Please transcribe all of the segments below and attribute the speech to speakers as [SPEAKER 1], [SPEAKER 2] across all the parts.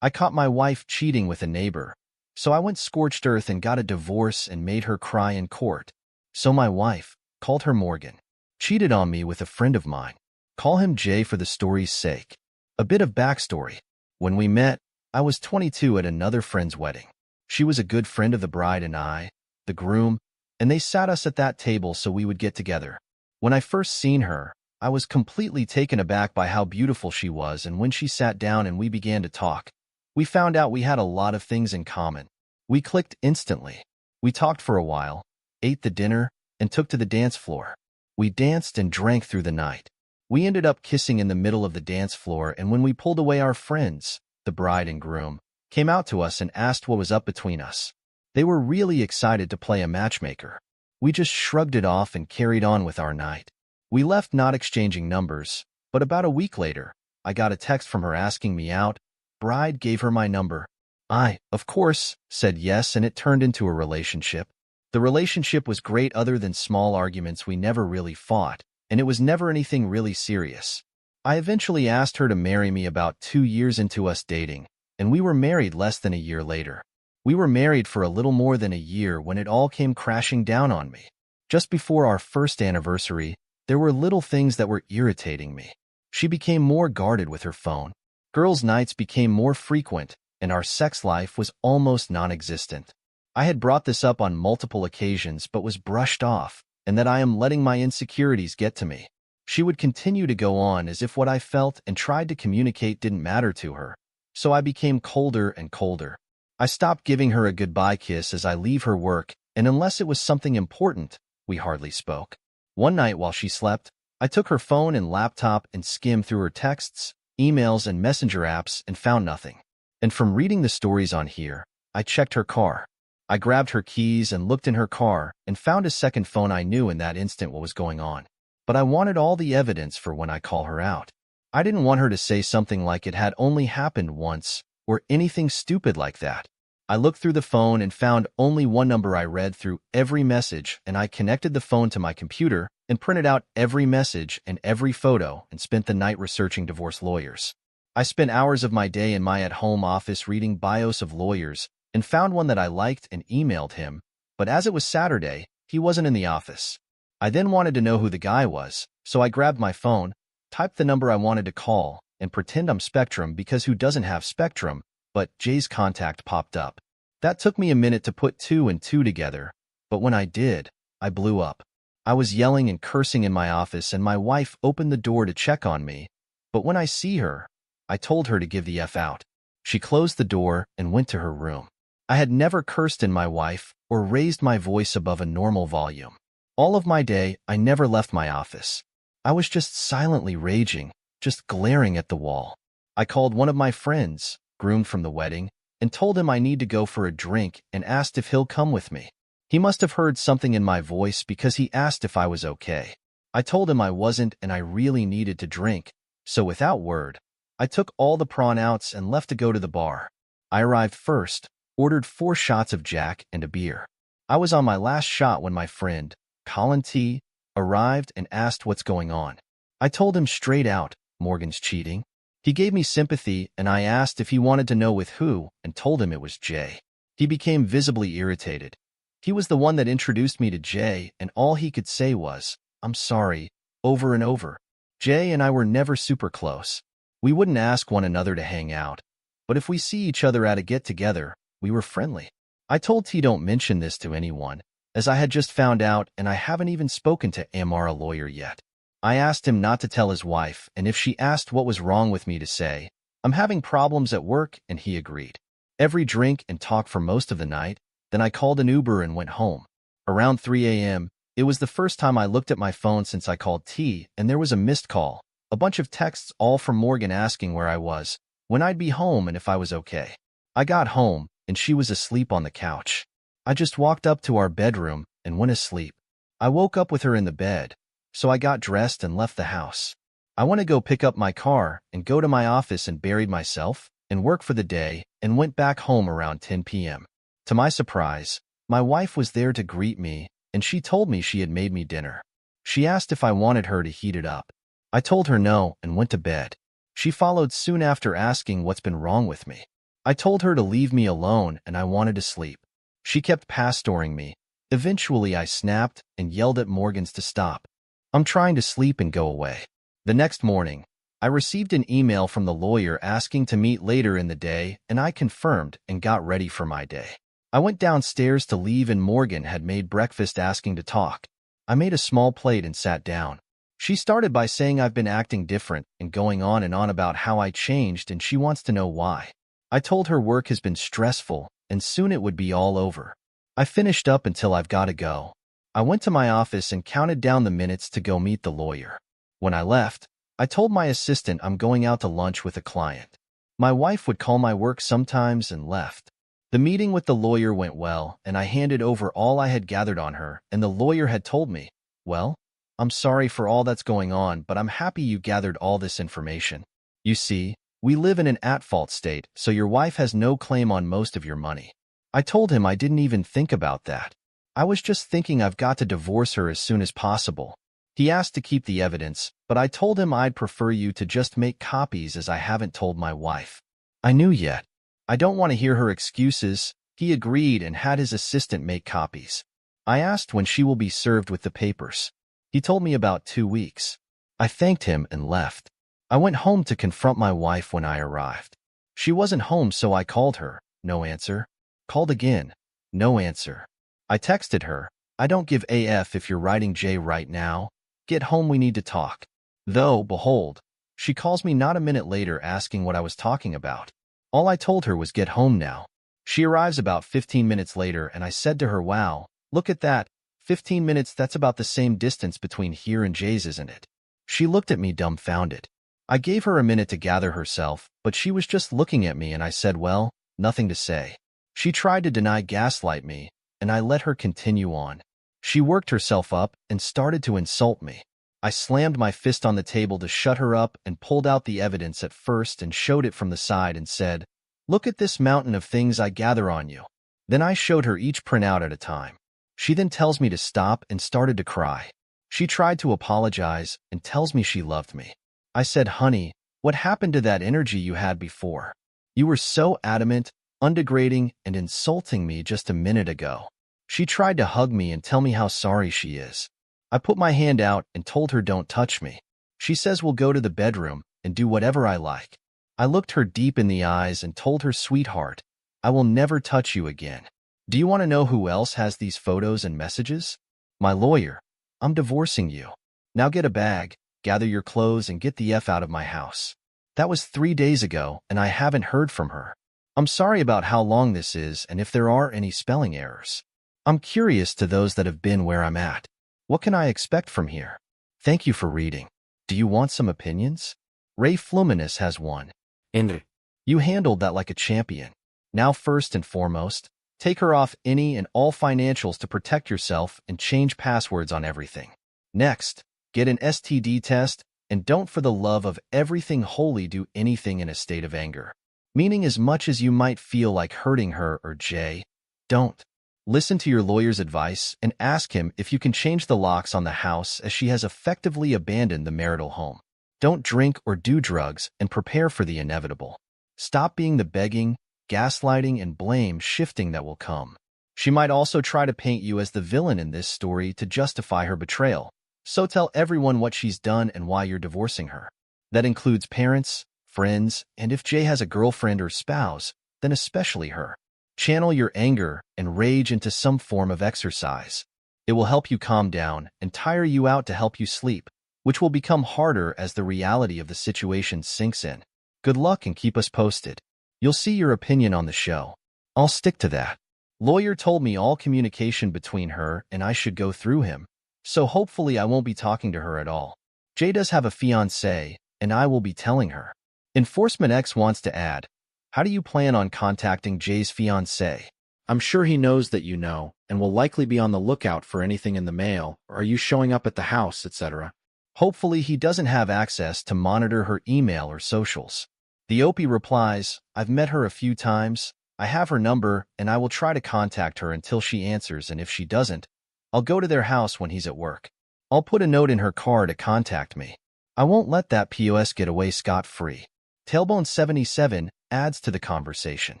[SPEAKER 1] I caught my wife cheating with a neighbor, so I went scorched earth and got a divorce and made her cry in court. So my wife, called her Morgan, cheated on me with a friend of mine. Call him Jay for the story's sake. A bit of backstory. When we met, I was 22 at another friend's wedding. She was a good friend of the bride and I, the groom, and they sat us at that table so we would get together. When I first seen her, I was completely taken aback by how beautiful she was, and when she sat down and we began to talk, we found out we had a lot of things in common. We clicked instantly. We talked for a while, ate the dinner, and took to the dance floor. We danced and drank through the night. We ended up kissing in the middle of the dance floor, and when we pulled away, our friends, the bride and groom, came out to us and asked what was up between us. They were really excited to play a matchmaker. We just shrugged it off and carried on with our night. We left not exchanging numbers, but about a week later, I got a text from her asking me out. Bride gave her my number. I, of course, said yes, and it turned into a relationship. The relationship was great other than small arguments. We never really fought, and it was never anything really serious. I eventually asked her to marry me about 2 years into us dating, and we were married less than a year later. We were married for a little more than a year when it all came crashing down on me. Just before our first anniversary, there were little things that were irritating me. She became more guarded with her phone. Girls' nights became more frequent, and our sex life was almost non-existent. I had brought this up on multiple occasions but was brushed off, and that I am letting my insecurities get to me. She would continue to go on as if what I felt and tried to communicate didn't matter to her, so I became colder and colder. I stopped giving her a goodbye kiss as I leave her work, and unless it was something important, we hardly spoke. One night while she slept, I took her phone and laptop and skimmed through her texts, emails, and messenger apps and found nothing. And from reading the stories on here, I checked her car. I grabbed her keys and looked in her car and found a second phone. I knew in that instant what was going on, but I wanted all the evidence for when I call her out. I didn't want her to say something like it had only happened once or anything stupid like that. I looked through the phone and found only one number. I read through every message, and I connected the phone to my computer and printed out every message and every photo and spent the night researching divorce lawyers. I spent hours of my day in my at-home office reading bios of lawyers and found one that I liked and emailed him, but as it was Saturday, he wasn't in the office. I then wanted to know who the guy was, so I grabbed my phone, typed the number I wanted to call, and pretend I'm Spectrum because who doesn't have Spectrum, but Jay's contact popped up. That took me a minute to put 2 and 2 together, but when I did, I blew up. I was yelling and cursing in my office, and my wife opened the door to check on me, but when I see her, I told her to give the F out. She closed the door and went to her room. I had never cursed in my wife or raised my voice above a normal volume. All of my day, I never left my office. I was just silently raging, just glaring at the wall. I called one of my friends, groomed from the wedding, and told him I need to go for a drink and asked if he'll come with me. He must have heard something in my voice because he asked if I was okay. I told him I wasn't and I really needed to drink, so without word, I took all the prawn outs and left to go to the bar. I arrived first, ordered 4 shots of Jack and a beer. I was on my last shot when my friend, Colin T., arrived and asked what's going on. I told him straight out, Morgan's cheating. He gave me sympathy, and I asked if he wanted to know with who and told him it was Jay. He became visibly irritated. He was the one that introduced me to Jay, and all he could say was, "I'm sorry," over and over. Jay and I were never super close. We wouldn't ask one another to hang out, but if we see each other at a get-together, we were friendly. I told T don't mention this to anyone, as I had just found out and I haven't even spoken to Amara lawyer yet. I asked him not to tell his wife, and if she asked what was wrong with me to say, "I'm having problems at work," and he agreed. Every drink and talk for most of the night, then I called an Uber and went home. Around 3 a.m., it was the first time I looked at my phone since I called T, and there was a missed call, a bunch of texts all from Morgan asking where I was, when I'd be home, and if I was okay. I got home, and she was asleep on the couch. I just walked up to our bedroom and went asleep. I woke up with her in the bed, so I got dressed and left the house. I went to go pick up my car and go to my office and buried myself and work for the day and went back home around 10 p.m. To my surprise, my wife was there to greet me, and she told me she had made me dinner. She asked if I wanted her to heat it up. I told her no and went to bed. She followed soon after asking what's been wrong with me. I told her to leave me alone and I wanted to sleep. She kept pastoring me. Eventually, I snapped and yelled at Morgans to stop. I'm trying to sleep and go away. The next morning, I received an email from the lawyer asking to meet later in the day, and I confirmed and got ready for my day. I went downstairs to leave and Morgan had made breakfast asking to talk. I made a small plate and sat down. She started by saying I've been acting different and going on and on about how I changed and she wants to know why. I told her work has been stressful and soon it would be all over. I finished up until I've got to go. I went to my office and counted down the minutes to go meet the lawyer. When I left, I told my assistant I'm going out to lunch with a client. My wife would call my work sometimes and left. The meeting with the lawyer went well, and I handed over all I had gathered on her, and the lawyer had told me, well, I'm sorry for all that's going on, but I'm happy you gathered all this information. You see, we live in an at-fault state, so your wife has no claim on most of your money. I told him I didn't even think about that. I was just thinking I've got to divorce her as soon as possible. He asked to keep the evidence, but I told him I'd prefer you to just make copies as I haven't told my wife. I knew yet. I don't want to hear her excuses. He agreed and had his assistant make copies. I asked when she will be served with the papers. He told me about 2 weeks. I thanked him and left. I went home to confront my wife when I arrived. She wasn't home, so I called her. No answer. Called again. No answer. I texted her. I don't give AF if you're writing Jay right now. Get home, we need to talk. Though, behold, she calls me not a minute later asking what I was talking about. All I told her was get home now. She arrives about 15 minutes later and I said to her, wow, look at that. 15 minutes, that's about the same distance between here and Jay's, isn't it? She looked at me dumbfounded. I gave her a minute to gather herself, but she was just looking at me and I said, well, nothing to say. She tried to gaslight me, and I let her continue on. She worked herself up and started to insult me. I slammed my fist on the table to shut her up and pulled out the evidence at first and showed it from the side and said, look at this mountain of things I gather on you. Then I showed her each printout at a time. She then tells me to stop and started to cry. She tried to apologize and tells me she loved me. I said, honey, what happened to that energy you had before? You were so adamant, undegrading, and insulting me just a minute ago. She tried to hug me and tell me how sorry she is. I put my hand out and told her don't touch me. She says we'll go to the bedroom and do whatever I like. I looked her deep in the eyes and told her, sweetheart, I will never touch you again. Do you want to know who else has these photos and messages? My lawyer. I'm divorcing you. Now get a bag, gather your clothes, and get the F out of my house. That was 3 days ago, and I haven't heard from her. I'm sorry about how long this is and if there are any spelling errors. I'm curious to those that have been where I'm at. What can I expect from here? Thank you for reading. Do you want some opinions? Ray Fluminous has one.
[SPEAKER 2] Endre.
[SPEAKER 1] You handled that like a champion. Now, first and foremost, take her off any and all financials to protect yourself and change passwords on everything. Next, get an STD test and don't for the love of everything holy do anything in a state of anger. Meaning as much as you might feel like hurting her or Jay, don't. Listen to your lawyer's advice and ask him if you can change the locks on the house as she has effectively abandoned the marital home. Don't drink or do drugs and prepare for the inevitable. Stop being the begging, gaslighting, and blame shifting that will come. She might also try to paint you as the villain in this story to justify her betrayal, so tell everyone what she's done and why you're divorcing her. That includes parents, friends, and if Jay has a girlfriend or spouse, then especially her. Channel your anger and rage into some form of exercise. It will help you calm down and tire you out to help you sleep, which will become harder as the reality of the situation sinks in. Good luck and keep us posted. You'll see your opinion on the show. I'll stick to that. Lawyer told me all communication between her and I should go through him, so hopefully I won't be talking to her at all. Jay does have a fiancée, and I will be telling her. Enforcement X wants to add, how do you plan on contacting Jay's fiancée? I'm sure he knows that you know, and will likely be on the lookout for anything in the mail, or are you showing up at the house, etc. Hopefully he doesn't have access to monitor her email or socials. The OP replies, I've met her a few times, I have her number, and I will try to contact her until she answers, and if she doesn't, I'll go to their house when he's at work. I'll put a note in her car to contact me. I won't let that POS get away scot-free. Tailbone77, adds to the conversation.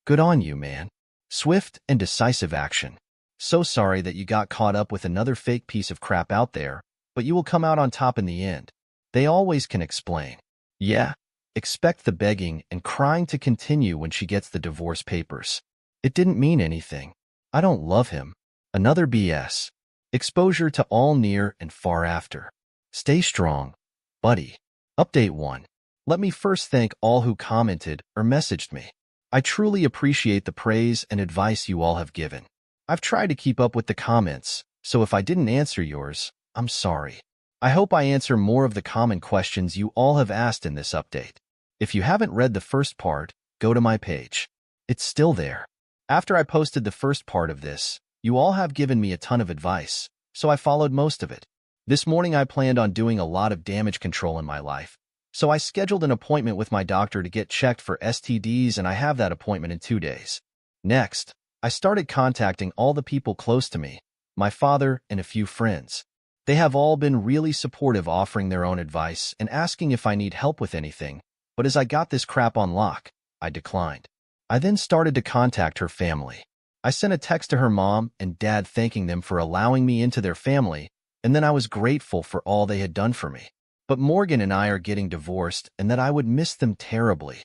[SPEAKER 1] Good on you, man. Swift and decisive action. So sorry that you got caught up with another fake piece of crap out there, but you will come out on top in the end. They always can explain. Yeah, expect the begging and crying to continue when she gets the divorce papers. It didn't mean anything. I don't love him. Another BS. Exposure to all near and far after. Stay strong, buddy. Update 1. Let me first thank all who commented or messaged me. I truly appreciate the praise and advice you all have given. I've tried to keep up with the comments, so if I didn't answer yours, I'm sorry. I hope I answer more of the common questions you all have asked in this update. If you haven't read the first part, go to my page. It's still there. After I posted the first part of this, you all have given me a ton of advice, so I followed most of it. This morning I planned on doing a lot of damage control in my life, so I scheduled an appointment with my doctor to get checked for STDs, and I have that appointment in 2 days. Next, I started contacting all the people close to me, my father and a few friends. They have all been really supportive, offering their own advice and asking if I need help with anything, but as I got this crap on lock, I declined. I then started to contact her family. I sent a text to her mom and dad thanking them for allowing me into their family, and then I was grateful for all they had done for me. But Morgan and I are getting divorced and that I would miss them terribly.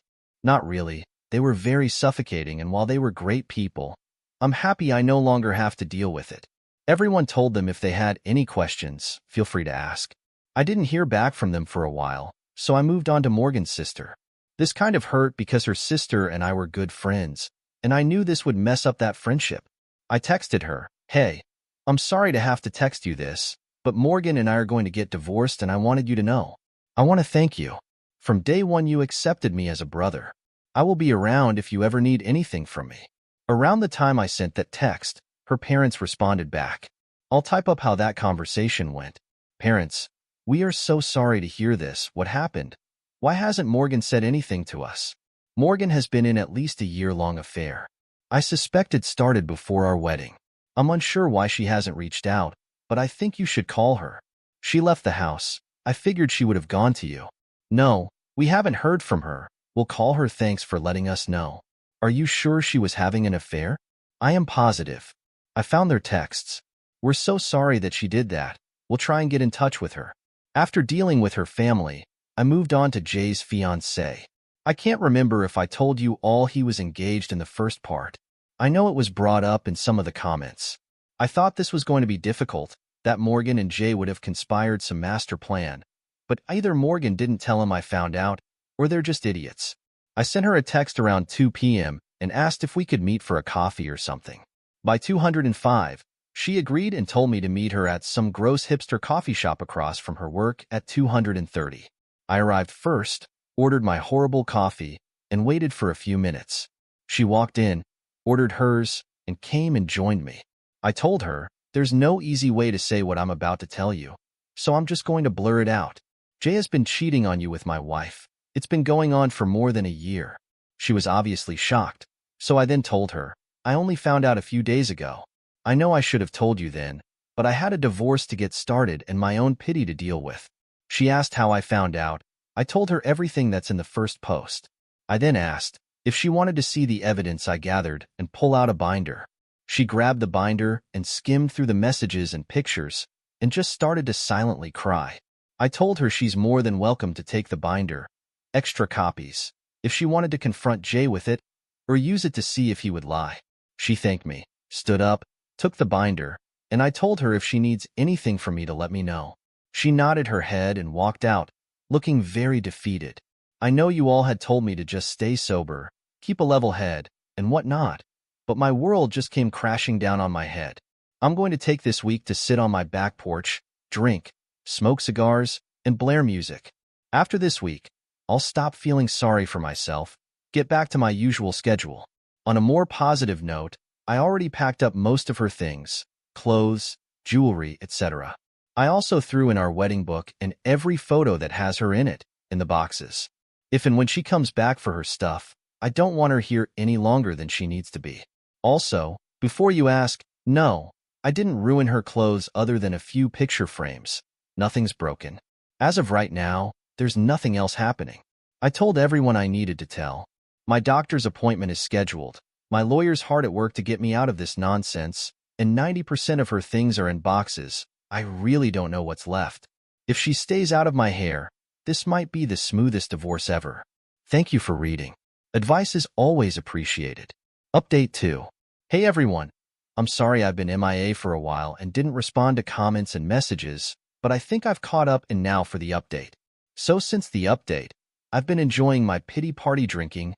[SPEAKER 1] Not really. They were very suffocating, and while they were great people, I'm happy I no longer have to deal with it. Everyone told them if they had any questions, feel free to ask. I didn't hear back from them for a while, so I moved on to Morgan's sister. This kind of hurt because her sister and I were good friends, and I knew this would mess up that friendship. I texted her, "Hey, I'm sorry to have to text you this, but Morgan and I are going to get divorced, and I wanted you to know. I want to thank you. From day one you accepted me as a brother. I will be around if you ever need anything from me." Around the time I sent that text, her parents responded back. I'll type up how that conversation went. Parents, we are so sorry to hear this. What happened? Why hasn't Morgan said anything to us? Morgan has been in at least a year-long affair. I suspect it started before our wedding. I'm unsure why she hasn't reached out, but I think you should call her. She left the house. I figured she would have gone to you. No, we haven't heard from her. We'll call her. Thanks for letting us know. Are you sure she was having an affair? I am positive. I found their texts. We're so sorry that she did that. We'll try and get in touch with her. After dealing with her family, I moved on to Jay's fiancé. I can't remember if I told you all he was engaged in the first part. I know it was brought up in some of the comments. I thought this was going to be difficult, that Morgan and Jay would have conspired some master plan, but either Morgan didn't tell him I found out, or they're just idiots. I sent her a text around 2 p.m. and asked if we could meet for a coffee or something. By 205, she agreed and told me to meet her at some gross hipster coffee shop across from her work at 230. I arrived first, ordered my horrible coffee, and waited for a few minutes. She walked in, ordered hers, and came and joined me. I told her, there's no easy way to say what I'm about to tell you, so I'm just going to blur it out. Jay has been cheating on you with my wife. It's been going on for more than a year. She was obviously shocked, so I then told her, I only found out a few days ago. I know I should have told you then, but I had a divorce to get started and my own pity to deal with. She asked how I found out. I told her everything that's in the first post. I then asked if she wanted to see the evidence I gathered and pull out a binder. She grabbed the binder and skimmed through the messages and pictures and just started to silently cry. I told her she's more than welcome to take the binder, extra copies, if she wanted to confront Jay with it or use it to see if he would lie. She thanked me, stood up, took the binder, and I told her if she needs anything from me to let me know. She nodded her head and walked out, looking very defeated. I know you all had told me to just stay sober, keep a level head, and whatnot, but my world just came crashing down on my head. I'm going to take this week to sit on my back porch, drink, smoke cigars, and blare music. After this week, I'll stop feeling sorry for myself, get back to my usual schedule. On a more positive note, I already packed up most of her things, clothes, jewelry, etc. I also threw in our wedding book and every photo that has her in it, in the boxes. If and when she comes back for her stuff, I don't want her here any longer than she needs to be. Also, before you ask, no, I didn't ruin her clothes other than a few picture frames. Nothing's broken. As of right now, there's nothing else happening. I told everyone I needed to tell. My doctor's appointment is scheduled. My lawyer's hard at work to get me out of this nonsense, and 90% of her things are in boxes. I really don't know what's left. If she stays out of my hair, this might be the smoothest divorce ever. Thank you for reading. Advice is always appreciated. Update 2. Hey everyone. I'm sorry I've been MIA for a while and didn't respond to comments and messages, but I think I've caught up and now for the update. So since the update, I've been enjoying my pity party drinking,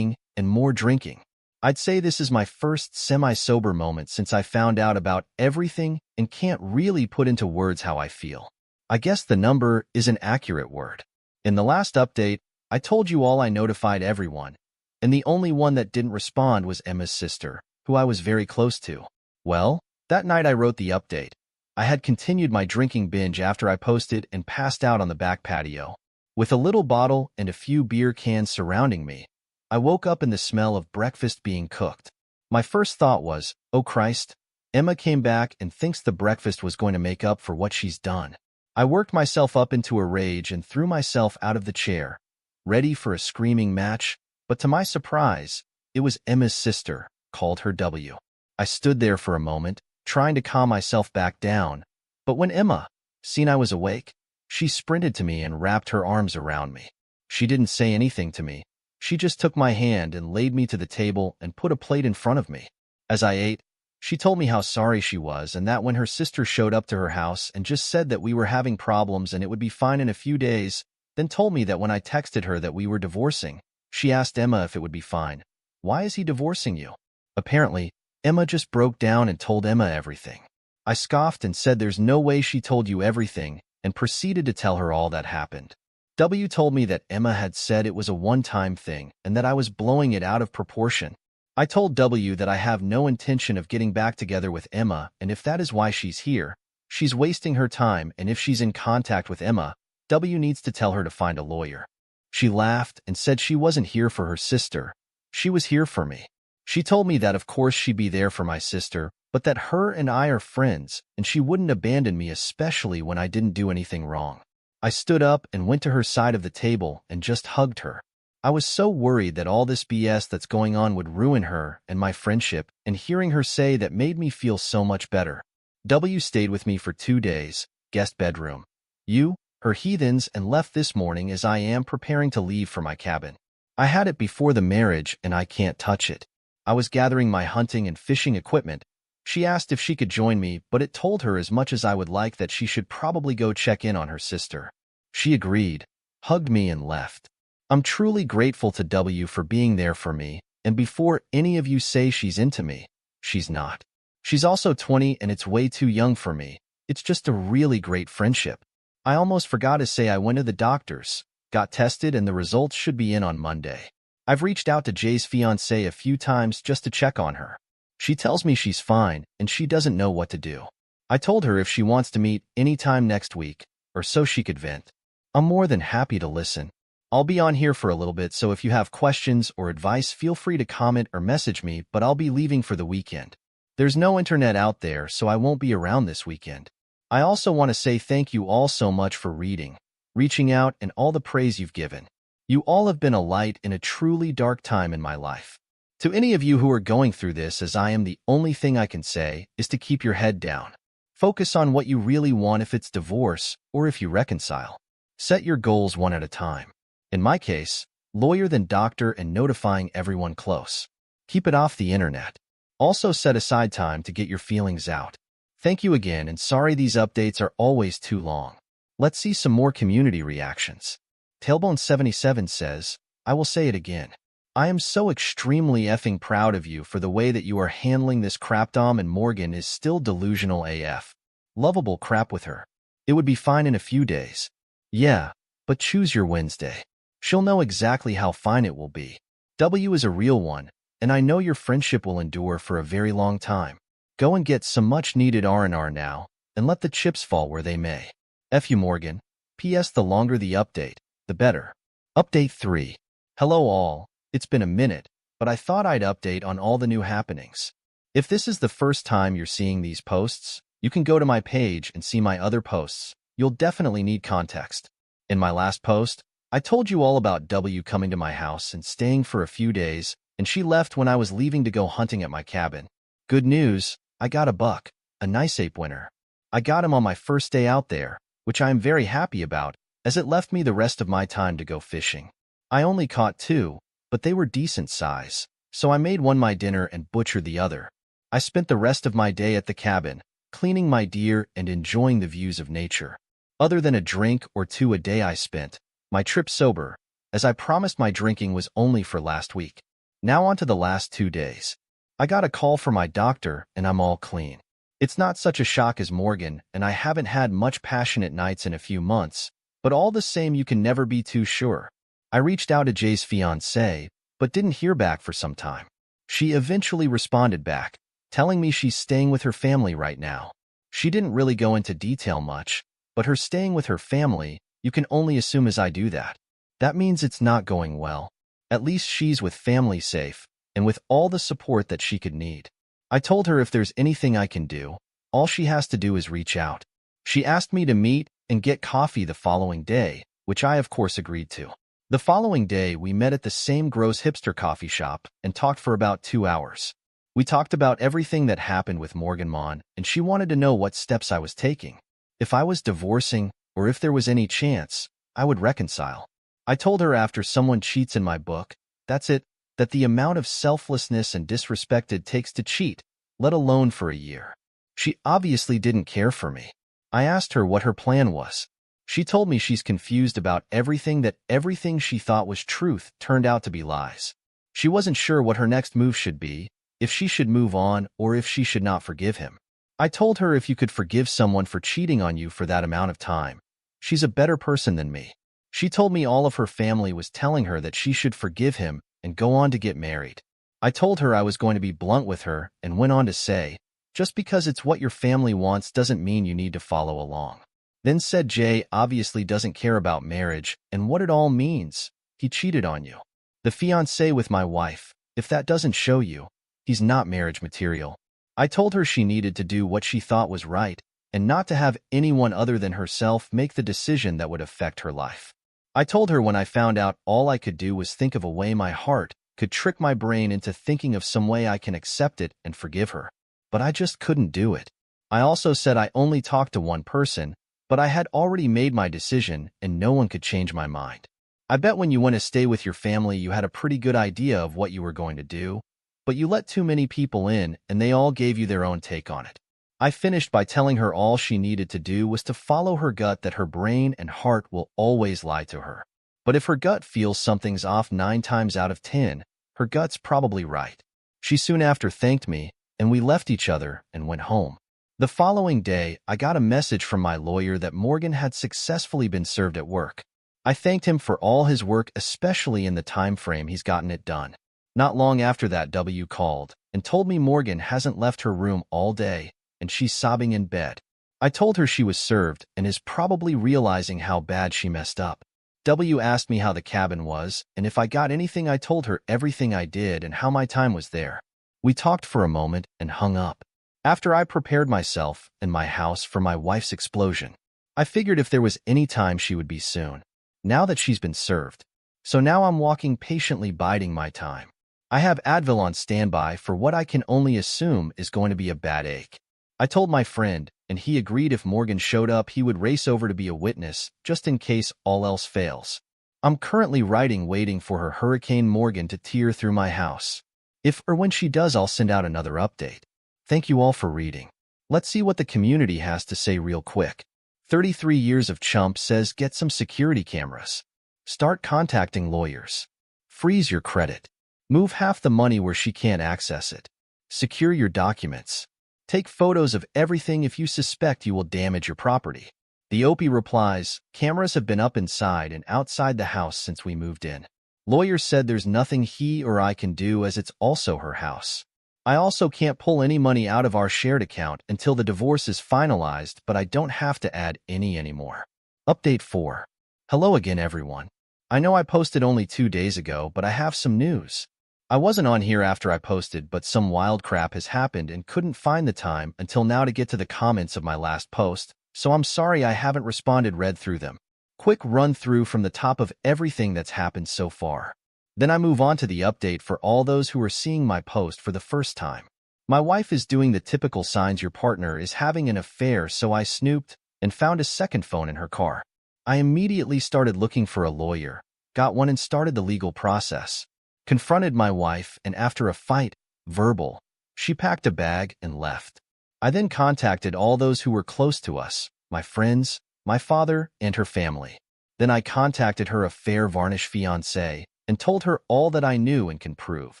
[SPEAKER 1] and more drinking. I'd say this is my first semi-sober moment since I found out about everything and can't really put into words how I feel. I guess the number is an accurate word. In the last update, I told you all I notified everyone, and the only one that didn't respond was Emma's sister, who I was very close to. Well, that night I wrote the update. I had continued my drinking binge after I posted and passed out on the back patio. With a little bottle and a few beer cans surrounding me, I woke up in the smell of breakfast being cooked. My first thought was, oh Christ, Emma came back and thinks the breakfast was going to make up for what she's done. I worked myself up into a rage and threw myself out of the chair, ready for a screaming match, but to my surprise, it was Emma's sister, called her W. I stood there for a moment, trying to calm myself back down, but when Emma, seen I was awake, she sprinted to me and wrapped her arms around me. She didn't say anything to me. She just took my hand and laid me to the table and put a plate in front of me. As I ate, she told me how sorry she was and that when her sister showed up to her house and just said that we were having problems and it would be fine in a few days, then told me that when I texted her that we were divorcing, she asked Emma if it would be fine. Why is he divorcing you? Apparently, Emma just broke down and told Emma everything. I scoffed and said there's no way she told you everything and proceeded to tell her all that happened. W told me that Emma had said it was a one-time thing and that I was blowing it out of proportion. I told W that I have no intention of getting back together with Emma, and if that is why she's here, she's wasting her time, and if she's in contact with Emma, W needs to tell her to find a lawyer. She laughed and said she wasn't here for her sister. She was here for me. She told me that of course she'd be there for my sister, but that her and I are friends, and she wouldn't abandon me, especially when I didn't do anything wrong. I stood up and went to her side of the table and just hugged her. I was so worried that all this BS that's going on would ruin her and my friendship, and hearing her say that made me feel so much better. W stayed with me for 2 days, guest bedroom. You, her heathens, and left this morning as I am preparing to leave for my cabin. I had it before the marriage and I can't touch it. I was gathering my hunting and fishing equipment. She asked if she could join me, but it told her as much as I would like that she should probably go check in on her sister. She agreed, hugged me, and left. I'm truly grateful to W for being there for me, and before any of you say she's into me, she's not. She's also 20 and it's way too young for me. It's just a really great friendship. I almost forgot to say I went to the doctor's, got tested, and the results should be in on Monday. I've reached out to Jay's fiancée a few times just to check on her. She tells me she's fine and she doesn't know what to do. I told her if she wants to meet anytime next week, or so she could vent. I'm more than happy to listen. I'll be on here for a little bit, so if you have questions or advice, feel free to comment or message me, but I'll be leaving for the weekend. There's no internet out there, so I won't be around this weekend. I also want to say thank you all so much for reading, reaching out, and all the praise you've given. You all have been a light in a truly dark time in my life. To any of you who are going through this as I am, the only thing I can say is to keep your head down. Focus on what you really want, if it's divorce or if you reconcile. Set your goals one at a time. In my case, lawyer then doctor and notifying everyone close. Keep it off the internet. Also set aside time to get your feelings out. Thank you again, and sorry these updates are always too long. Let's see some more community reactions. Tailbone77 says, I will say it again. I am so extremely effing proud of you for the way that you are handling this crap. Dom and Morgan is still delusional AF. Lovable crap with her. It would be fine in a few days. Yeah, but choose your Wednesday. She'll know exactly how fine it will be. W is a real one, and I know your friendship will endure for a very long time. Go and get some much-needed R&R now, and let the chips fall where they may. F you, Morgan. P.S. The longer the update, the better. Update 3. Hello all. It's been a minute, but I thought I'd update on all the new happenings. If this is the first time you're seeing these posts, you can go to my page and see my other posts. You'll definitely need context. In my last post, I told you all about W coming to my house and staying for a few days, and she left when I was leaving to go hunting at my cabin. Good news, I got a buck, a nice ape winner. I got him on my first day out there, which I am very happy about, as it left me the rest of my time to go fishing. I only caught 2, but they were decent size, so I made one my dinner and butchered the other. I spent the rest of my day at the cabin, cleaning my deer and enjoying the views of nature. Other than a drink or 2 a day I spent my trip sober, as I promised my drinking was only for last week. Now on to the last 2 days. I got a call from my doctor and I'm all clean. It's not such a shock as Morgan, and I haven't had much passionate nights in a few months, but all the same you can never be too sure. I reached out to Jay's fiancée, but didn't hear back for some time. She eventually responded back, telling me she's staying with her family right now. She didn't really go into detail much, but her staying with her family, you can only assume as I do that. That means it's not going well. At least she's with family safe, and with all the support that she could need. I told her if there's anything I can do, all she has to do is reach out. She asked me to meet and get coffee the following day, which I of course agreed to. The following day, we met at the same gross hipster coffee shop and talked for about 2 hours. We talked about everything that happened with Morgan Mon, and she wanted to know what steps I was taking. If I was divorcing, or if there was any chance, I would reconcile. I told her after someone cheats in my book, that's it, that the amount of selflessness and disrespect it takes to cheat, let alone for a year. She obviously didn't care for me. I asked her what her plan was. She told me she's confused about everything, that everything she thought was truth turned out to be lies. She wasn't sure what her next move should be, if she should move on or if she should not forgive him. I told her if you could forgive someone for cheating on you for that amount of time, she's a better person than me. She told me all of her family was telling her that she should forgive him and go on to get married. I told her I was going to be blunt with her and went on to say, just because it's what your family wants doesn't mean you need to follow along. Then said Jay obviously doesn't care about marriage and what it all means. He cheated on you. The fiancé with my wife, if that doesn't show you, he's not marriage material. I told her she needed to do what she thought was right and not to have anyone other than herself make the decision that would affect her life. I told her when I found out all I could do was think of a way my heart could trick my brain into thinking of some way I can accept it and forgive her. But I just couldn't do it. I also said I only talked to one person, but I had already made my decision and no one could change my mind. I bet when you went to stay with your family you had a pretty good idea of what you were going to do, but you let too many people in and they all gave you their own take on it. I finished by telling her all she needed to do was to follow her gut, that her brain and heart will always lie to her. But if her gut feels something's off 9 times out of 10, her gut's probably right. She soon after thanked me, and we left each other and went home. The following day, I got a message from my lawyer that Morgan had successfully been served at work. I thanked him for all his work, especially in the time frame he's gotten it done. Not long after that, W called and told me Morgan hasn't left her room all day, and she's sobbing in bed. I told her she was served and is probably realizing how bad she messed up. W asked me how the cabin was, and if I got anything. I told her everything I did and how my time was there. We talked for a moment and hung up. After I prepared myself and my house for my wife's explosion, I figured if there was any time she would be soon, now that she's been served. So now I'm walking patiently, biding my time. I have Advil on standby for what I can only assume is going to be a bad ache. I told my friend, and he agreed if Morgan showed up he would race over to be a witness, just in case all else fails. I'm currently waiting for her Hurricane Morgan to tear through my house. If or when she does, I'll send out another update. Thank you all for reading. Let's see what the community has to say real quick. 33 years of chump says get some security cameras. Start contacting lawyers. Freeze your credit. Move half the money where she can't access it. Secure your documents. Take photos of everything if you suspect you will damage your property. The OP replies, cameras have been up inside and outside the house since we moved in. Lawyer said there's nothing he or I can do as it's also her house. I also can't pull any money out of our shared account until the divorce is finalized, but I don't have to add any anymore. Update 4. Hello again, everyone. I know I posted only 2 days ago, but I have some news. I wasn't on here after I posted, but some wild crap has happened and couldn't find the time until now to get to the comments of my last post, so I'm sorry I haven't read through them. quick run-through from the top of everything that's happened so far. Then I move on to the update for all those who are seeing my post for the first time. My wife is doing the typical signs your partner is having an affair, so I snooped and found a second phone in her car. I immediately started looking for a lawyer, got one and started the legal process. Confronted my wife, and after a fight, verbal, she packed a bag and left. I then contacted all those who were close to us, my friends, my father, and her family. Then I contacted her affair-varnished fiancé and told her all that I knew and can prove.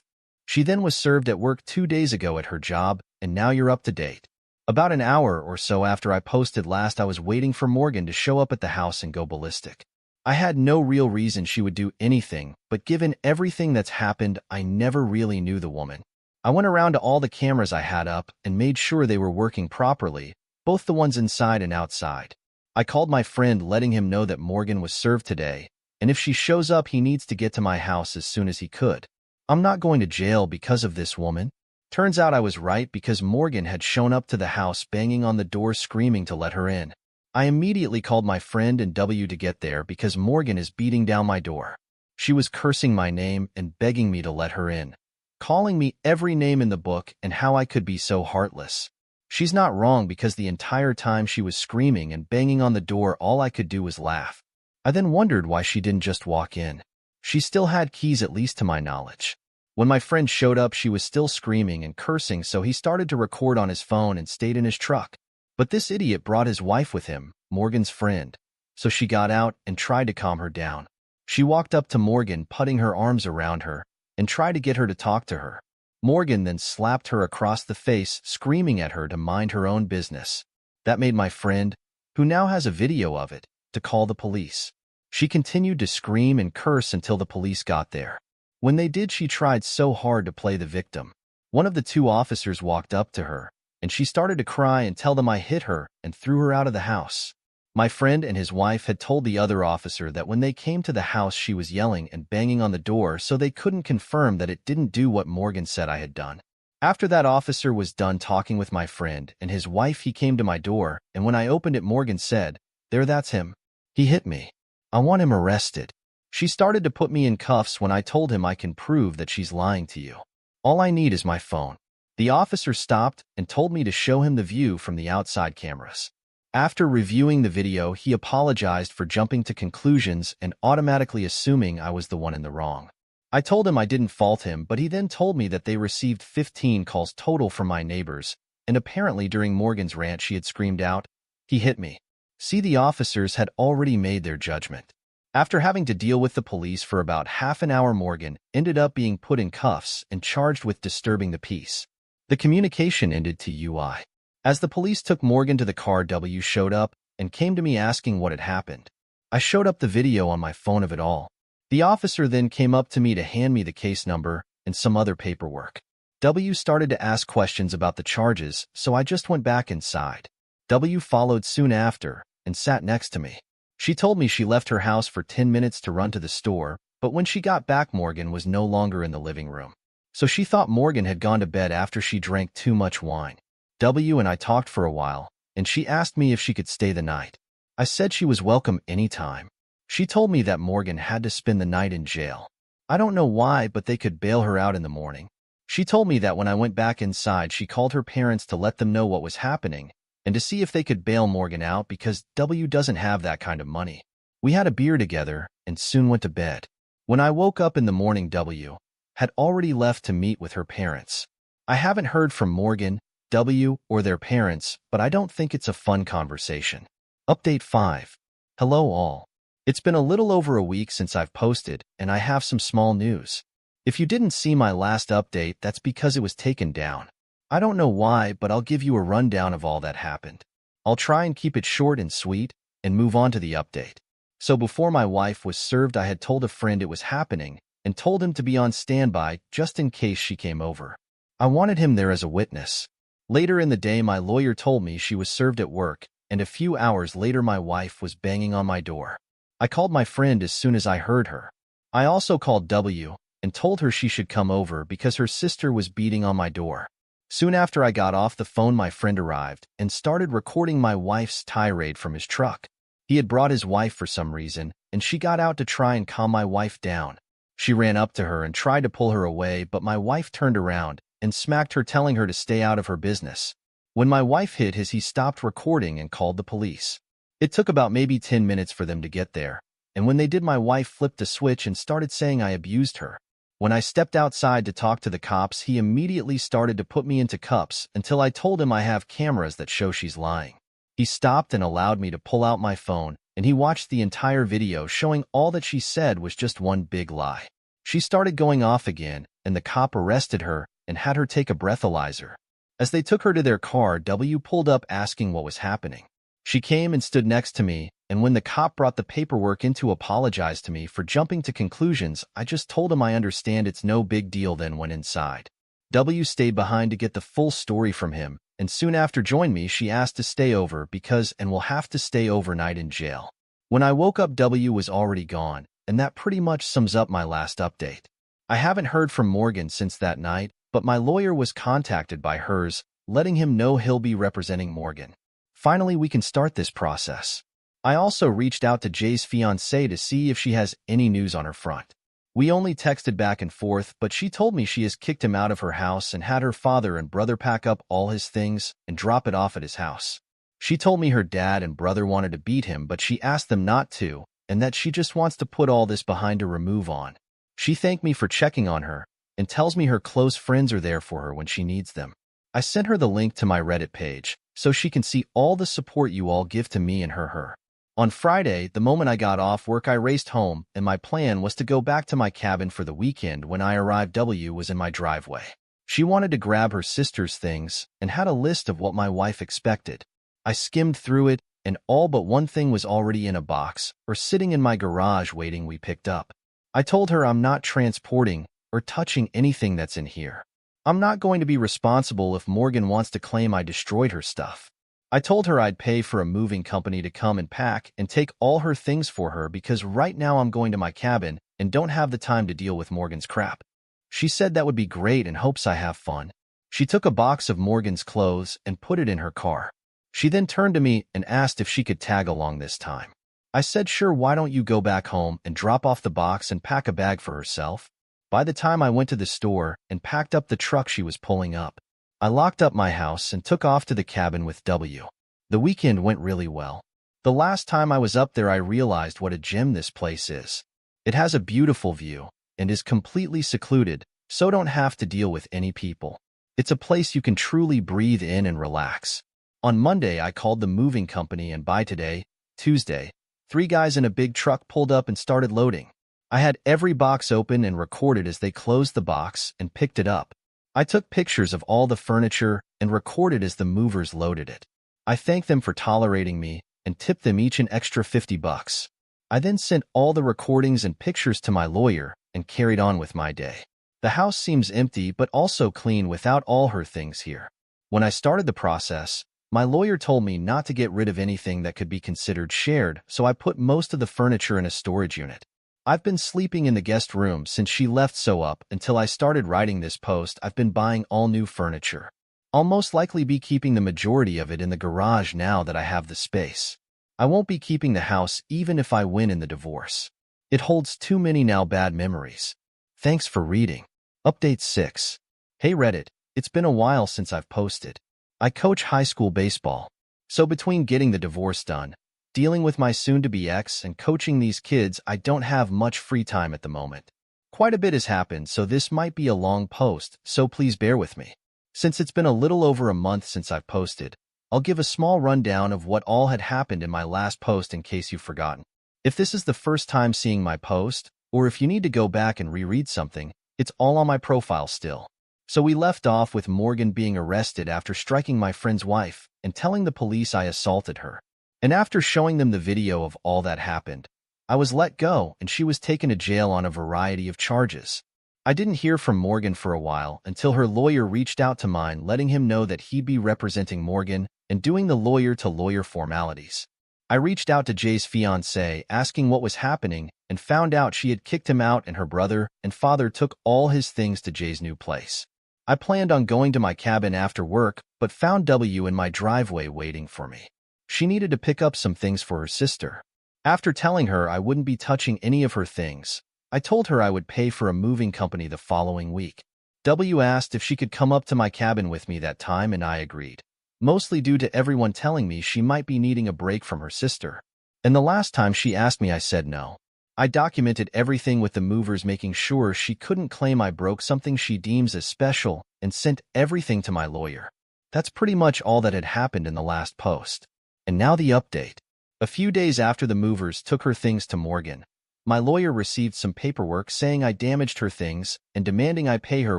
[SPEAKER 1] She then was served at work 2 days ago at her job, and now you're up to date. About an hour or so after I posted last, I was waiting for Morgan to show up at the house and go ballistic. I had no real reason she would do anything, but given everything that's happened, I never really knew the woman. I went around to all the cameras I had up and made sure they were working properly, both the ones inside and outside. I called my friend letting him know that Morgan was served today, and if she shows up, he needs to get to my house as soon as he could. I'm not going to jail because of this woman. Turns out I was right because Morgan had shown up to the house banging on the door screaming to let her in. I immediately called my friend and W to get there because Morgan is beating down my door. She was cursing my name and begging me to let her in, calling me every name in the book and how I could be so heartless. She's not wrong because the entire time she was screaming and banging on the door, all I could do was laugh. I then wondered why she didn't just walk in. She still had keys, at least to my knowledge. When my friend showed up, she was still screaming and cursing, so he started to record on his phone and stayed in his truck. But this idiot brought his wife with him, Morgan's friend, so she got out and tried to calm her down. She walked up to Morgan, putting her arms around her, and tried to get her to talk to her. Morgan then slapped her across the face, screaming at her to mind her own business. That made my friend, who now has a video of it, to call the police. She continued to scream and curse until the police got there. When they did, she tried so hard to play the victim. One of the 2 officers walked up to her, and she started to cry and tell them I hit her and threw her out of the house. My friend and his wife had told the other officer that when they came to the house, she was yelling and banging on the door, so they couldn't confirm that it didn't do what Morgan said I had done. After that officer was done talking with my friend and his wife, he came to my door, and when I opened it, Morgan said, "There, that's him. He hit me. I want him arrested." She started to put me in cuffs when I told him I can prove that she's lying to you. All I need is my phone. The officer stopped and told me to show him the view from the outside cameras. After reviewing the video, he apologized for jumping to conclusions and automatically assuming I was the one in the wrong. I told him I didn't fault him, but he then told me that they received 15 calls total from my neighbors, and apparently during Morgan's rant she had screamed out, "He hit me." See, the officers had already made their judgment. After having to deal with the police for about half an hour, Morgan ended up being put in cuffs and charged with disturbing the peace. The communication ended to UI. As the police took Morgan to the car, W showed up and came to me asking what had happened. I showed up the video on my phone of it all. The officer then came up to me to hand me the case number and some other paperwork. W started to ask questions about the charges, so I just went back inside. W followed soon after and sat next to me. She told me she left her house for 10 minutes to run to the store, but when she got back, Morgan was no longer in the living room. So she thought Morgan had gone to bed after she drank too much wine. W and I talked for a while, and she asked me if she could stay the night. I said she was welcome anytime. She told me that Morgan had to spend the night in jail. I don't know why, but they could bail her out in the morning. She told me that when I went back inside, she called her parents to let them know what was happening, and to see if they could bail Morgan out because W doesn't have that kind of money. We had a beer together and soon went to bed. When I woke up in the morning, W had already left to meet with her parents. I haven't heard from Morgan, W, or their parents, but I don't think it's a fun conversation. Update 5. Hello all. It's been a little over a week since I've posted, and I have some small news. If you didn't see my last update, that's because it was taken down. I don't know why, but I'll give you a rundown of all that happened. I'll try and keep it short and sweet, and move on to the update. So before my wife was served, I had told a friend it was happening, and told him to be on standby just in case she came over. I wanted him there as a witness. Later in the day, my lawyer told me she was served at work, and a few hours later my wife was banging on my door. I called my friend as soon as I heard her. I also called W and told her she should come over because her sister was beating on my door. Soon after I got off the phone, my friend arrived and started recording my wife's tirade from his truck. He had brought his wife for some reason, and she got out to try and calm my wife down. She ran up to her and tried to pull her away, but my wife turned around and smacked her, telling her to stay out of her business. When my wife hit his, he stopped recording and called the police. It took about maybe 10 minutes for them to get there, and when they did, my wife flipped a switch and started saying I abused her. When I stepped outside to talk to the cops, he immediately started to put me into cuffs until I told him I have cameras that show she's lying. He stopped and allowed me to pull out my phone, and he watched the entire video showing all that she said was just one big lie. She started going off again, and the cop arrested her and had her take a breathalyzer. As they took her to their car, W pulled up asking what was happening. She came and stood next to me, and when the cop brought the paperwork in to apologize to me for jumping to conclusions, I just told him I understand, it's no big deal, then went inside. W stayed behind to get the full story from him, and soon after joined me. She asked to stay over because and will have to stay overnight in jail. When I woke up, W was already gone, and that pretty much sums up my last update. I haven't heard from Morgan since that night, but my lawyer was contacted by hers, letting him know he'll be representing Morgan. Finally, we can start this process. I also reached out to Jay's fiancée to see if she has any news on her front. We only texted back and forth, but she told me she has kicked him out of her house and had her father and brother pack up all his things and drop it off at his house. She told me her dad and brother wanted to beat him, but she asked them not to, and that she just wants to put all this behind her, move on. She thanked me for checking on her and tells me her close friends are there for her when she needs them. I sent her the link to my Reddit page so she can see all the support you all give to me and her. On Friday, the moment I got off work, I raced home, and my plan was to go back to my cabin for the weekend. When I arrived, W was in my driveway. She wanted to grab her sister's things and had a list of what my wife expected. I skimmed through it, and all but one thing was already in a box or sitting in my garage waiting we picked up. I told her I'm not transporting or touching anything that's in here. I'm not going to be responsible if Morgan wants to claim I destroyed her stuff. I told her I'd pay for a moving company to come and pack and take all her things for her because right now I'm going to my cabin and don't have the time to deal with Morgan's crap. She said that would be great and hopes I have fun. She took a box of Morgan's clothes and put it in her car. She then turned to me and asked if she could tag along this time. I said sure, why don't you go back home and drop off the box and pack a bag for herself? By the time I went to the store and packed up the truck she was pulling up, I locked up my house and took off to the cabin with W. The weekend went really well. The last time I was up there, I realized what a gem this place is. It has a beautiful view and is completely secluded, so don't have to deal with any people. It's a place you can truly breathe in and relax. On Monday, I called the moving company, and by today, Tuesday, 3 guys in a big truck pulled up and started loading. I had every box open and recorded as they closed the box and picked it up. I took pictures of all the furniture and recorded as the movers loaded it. I thanked them for tolerating me and tipped them each an extra $50. I then sent all the recordings and pictures to my lawyer and carried on with my day. The house seems empty but also clean without all her things here. When I started the process, my lawyer told me not to get rid of anything that could be considered shared, so I put most of the furniture in a storage unit. I've been sleeping in the guest room since she left, so up until I started writing this post, I've been buying all new furniture. I'll most likely be keeping the majority of it in the garage now that I have the space. I won't be keeping the house even if I win in the divorce. It holds too many now bad memories. Thanks for reading. Update 6. Hey Reddit, it's been a while since I've posted. I coach high school baseball. So between getting the divorce done, dealing with my soon-to-be ex, and coaching these kids, I don't have much free time at the moment. Quite a bit has happened, so this might be a long post, so please bear with me. Since it's been a little over a month since I've posted, I'll give a small rundown of what all had happened in my last post in case you've forgotten. If this is the first time seeing my post, or if you need to go back and reread something, it's all on my profile still. So we left off with Morgan being arrested after striking my friend's wife and telling the police I assaulted her. And after showing them the video of all that happened, I was let go and she was taken to jail on a variety of charges. I didn't hear from Morgan for a while until her lawyer reached out to mine, letting him know that he'd be representing Morgan and doing the lawyer-to-lawyer formalities. I reached out to Jay's fiancée asking what was happening and found out she had kicked him out and her brother and father took all his things to Jay's new place. I planned on going to my cabin after work, but found W in my driveway waiting for me. She needed to pick up some things for her sister. After telling her I wouldn't be touching any of her things, I told her I would pay for a moving company the following week. W asked if she could come up to my cabin with me that time, and I agreed, mostly due to everyone telling me she might be needing a break from her sister. And the last time she asked me, I said no. I documented everything with the movers, making sure she couldn't claim I broke something she deems as special, and sent everything to my lawyer. That's pretty much all that had happened in the last post. And now the update. A few days after the movers took her things to Morgan, my lawyer received some paperwork saying I damaged her things and demanding I pay her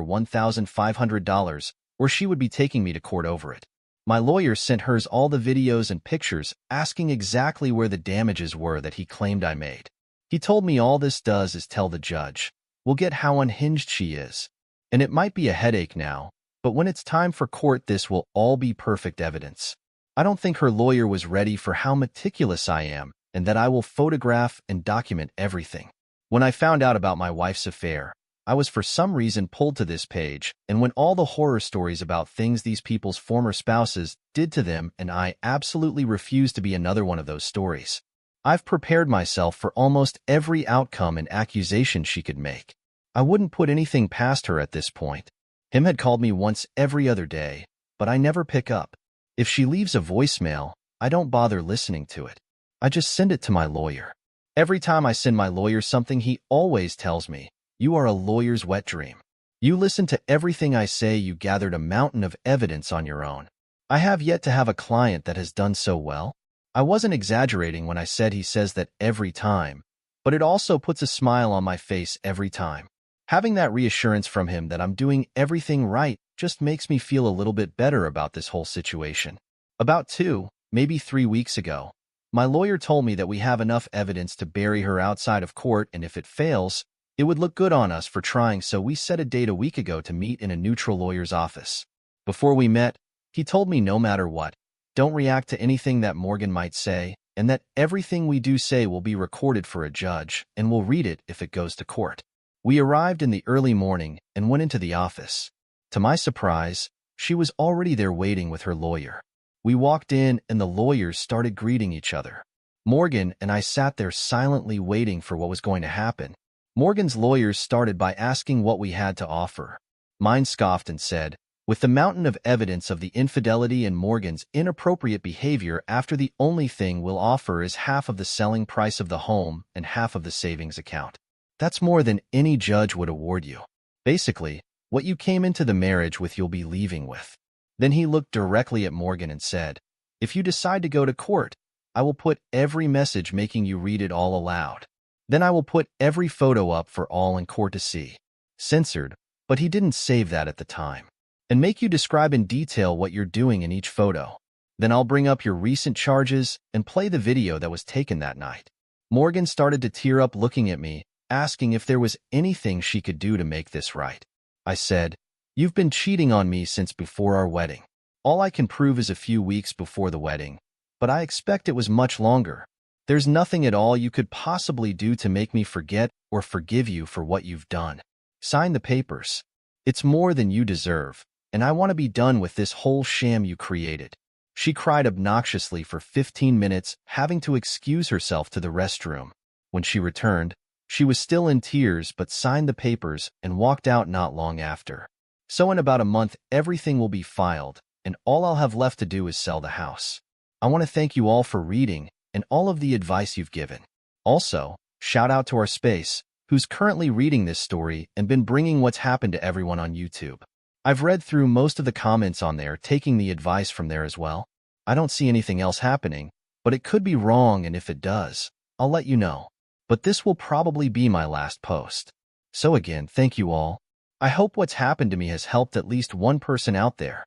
[SPEAKER 1] $1,500 or she would be taking me to court over it. My lawyer sent hers all the videos and pictures asking exactly where the damages were that he claimed I made. He told me all this does is tell the judge, we'll get how unhinged she is. And it might be a headache now, but when it's time for court this will all be perfect evidence. I don't think her lawyer was ready for how meticulous I am and that I will photograph and document everything. When I found out about my wife's affair, I was for some reason pulled to this page, and when all the horror stories about things these people's former spouses did to them, and I absolutely refuse to be another one of those stories. I've prepared myself for almost every outcome and accusation she could make. I wouldn't put anything past her at this point. Him had called me once every other day, but I never pick up. If she leaves a voicemail, I don't bother listening to it. I just send it to my lawyer. Every time I send my lawyer something, he always tells me, "You are a lawyer's wet dream. You listen to everything I say. You gathered a mountain of evidence on your own." I have yet to have a client that has done so well. I wasn't exaggerating when I said he says that every time, but it also puts a smile on my face every time. Having that reassurance from him that I'm doing everything right just makes me feel a little bit better about this whole situation. About 2, maybe 3 weeks ago, my lawyer told me that we have enough evidence to bury her outside of court, and if it fails, it would look good on us for trying, so we set a date a week ago to meet in a neutral lawyer's office. Before we met, he told me no matter what, don't react to anything that Morgan might say, and that everything we do say will be recorded for a judge, and we'll read it if it goes to court. We arrived in the early morning and went into the office. To my surprise, she was already there waiting with her lawyer. We walked in and the lawyers started greeting each other. Morgan and I sat there silently waiting for what was going to happen. Morgan's lawyers started by asking what we had to offer. Mine scoffed and said, with the mountain of evidence of the infidelity and Morgan's inappropriate behavior, after the only thing we'll offer is half of the selling price of the home and half of the savings account. That's more than any judge would award you. Basically, what you came into the marriage with you'll be leaving with. Then he looked directly at Morgan and said, if you decide to go to court, I will put every message making you read it all aloud. Then I will put every photo up for all in court to see. Censored, but he didn't save that at the time. And make you describe in detail what you're doing in each photo. Then I'll bring up your recent charges and play the video that was taken that night. Morgan started to tear up looking at me, asking if there was anything she could do to make this right. I said, you've been cheating on me since before our wedding. All I can prove is a few weeks before the wedding, but I expect it was much longer. There's nothing at all you could possibly do to make me forget or forgive you for what you've done. Sign the papers. It's more than you deserve, and I want to be done with this whole sham you created. She cried obnoxiously for 15 minutes, having to excuse herself to the restroom. When she returned, she was still in tears but signed the papers and walked out not long after. So in about a month, everything will be filed, and all I'll have left to do is sell the house. I want to thank you all for reading and all of the advice you've given. Also, shout out to our space, who's currently reading this story and been bringing what's happened to everyone on YouTube. I've read through most of the comments on there, taking the advice from there as well. I don't see anything else happening, but it could be wrong, and if it does, I'll let you know. But this will probably be my last post. So again, thank you all. I hope what's happened to me has helped at least one person out there.